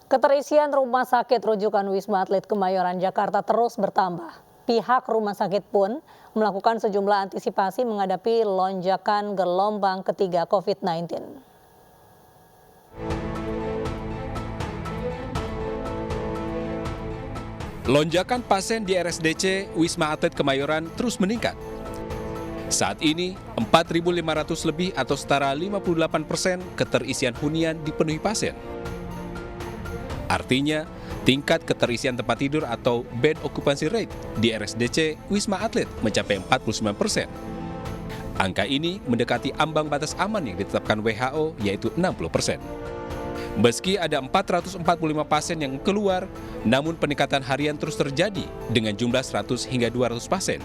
Keterisian rumah sakit rujukan Wisma Atlet Kemayoran Jakarta terus bertambah. Pihak rumah sakit pun melakukan sejumlah antisipasi menghadapi lonjakan gelombang ketiga COVID-19. Lonjakan pasien di RSDC Wisma Atlet Kemayoran terus meningkat. Saat ini, 4.500 lebih atau setara 58% keterisian hunian dipenuhi pasien. Artinya, tingkat keterisian tempat tidur atau bed occupancy rate di RSDC Wisma Atlet mencapai 49%. Angka ini mendekati ambang batas aman yang ditetapkan WHO, yaitu 60%. Meski ada 445 pasien yang keluar, namun peningkatan harian terus terjadi dengan jumlah 100 hingga 200 pasien.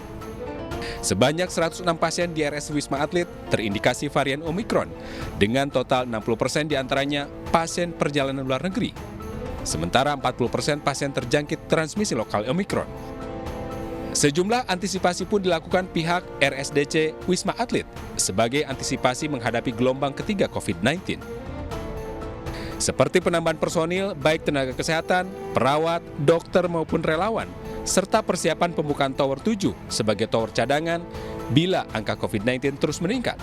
Sebanyak 106 pasien di RS Wisma Atlet terindikasi varian Omikron, dengan total 60% diantaranya pasien perjalanan luar negeri. Sementara 40% pasien terjangkit transmisi lokal Omikron. Sejumlah antisipasi pun dilakukan pihak RSDC Wisma Atlet sebagai antisipasi menghadapi gelombang ketiga COVID-19. Seperti penambahan personil, baik tenaga kesehatan, perawat, dokter maupun relawan, serta persiapan pembukaan Tower 7 sebagai tower cadangan bila angka COVID-19 terus meningkat.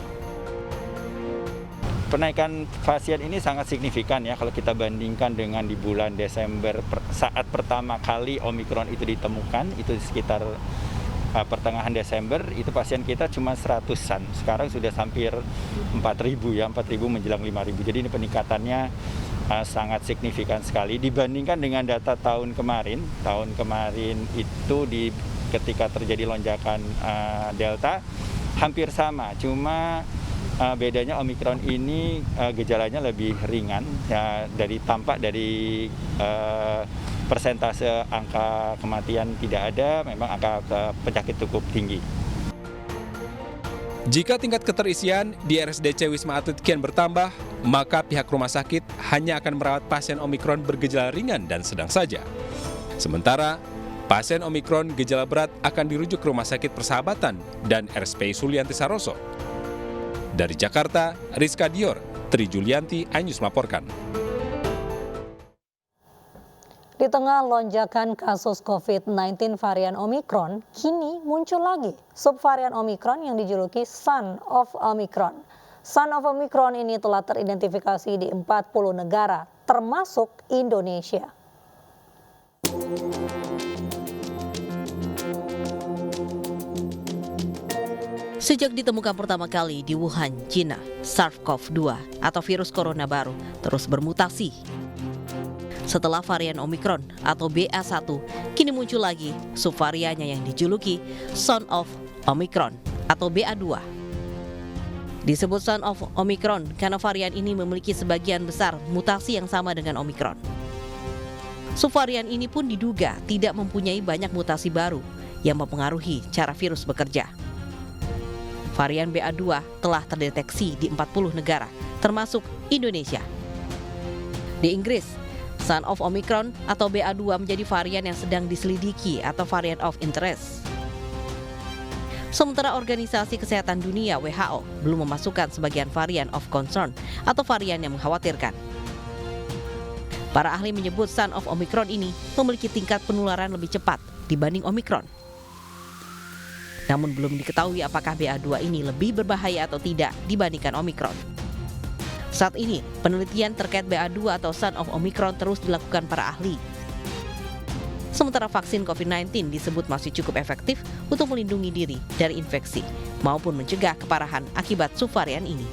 Kenaikan pasien ini sangat signifikan ya kalau kita bandingkan dengan di bulan Desember saat pertama kali Omikron itu ditemukan, itu sekitar pertengahan Desember, itu pasien kita cuma 100-an. Sekarang sudah hampir 4.000 ya, 4.000 menjelang 5.000. Jadi ini peningkatannya sangat signifikan sekali dibandingkan dengan data tahun kemarin. Tahun kemarin itu ketika terjadi lonjakan Delta hampir sama, cuma bedanya Omikron ini gejalanya lebih ringan ya, tampak dari persentase angka kematian tidak ada, memang angka penyakit cukup tinggi. Jika tingkat keterisian di RSDC Wisma Atlet kian bertambah, maka pihak rumah sakit hanya akan merawat pasien Omikron bergejala ringan dan sedang saja. Sementara, pasien Omikron gejala berat akan dirujuk ke Rumah Sakit Persahabatan dan RSPI Sulianti Saroso. Dari Jakarta, Rizka Dior, Tri Julianti, iNews melaporkan. Di tengah lonjakan kasus COVID-19 varian Omikron, kini muncul lagi subvarian Omikron yang dijuluki Son of Omikron. Son of Omikron ini telah teridentifikasi di 40 negara, termasuk Indonesia. Sejak ditemukan pertama kali di Wuhan, China, SARS-CoV-2 atau virus corona baru terus bermutasi. Setelah varian Omikron atau BA1, kini muncul lagi subvariannya yang dijuluki Son of Omikron atau BA2. Disebut Son of Omikron karena varian ini memiliki sebagian besar mutasi yang sama dengan Omikron. Subvarian ini pun diduga tidak mempunyai banyak mutasi baru yang mempengaruhi cara virus bekerja. Varian BA2 telah terdeteksi di 40 negara, termasuk Indonesia. Di Inggris, Son of Omikron atau BA2 menjadi varian yang sedang diselidiki atau varian of interest. Sementara Organisasi Kesehatan Dunia WHO belum memasukkan sebagian varian of concern atau varian yang mengkhawatirkan. Para ahli menyebut Son of Omikron ini memiliki tingkat penularan lebih cepat dibanding Omikron. Namun belum diketahui apakah BA2 ini lebih berbahaya atau tidak dibandingkan Omikron. Saat ini, penelitian terkait BA2 atau Son of Omikron terus dilakukan para ahli. Sementara vaksin COVID-19 disebut masih cukup efektif untuk melindungi diri dari infeksi maupun mencegah keparahan akibat subvarian ini.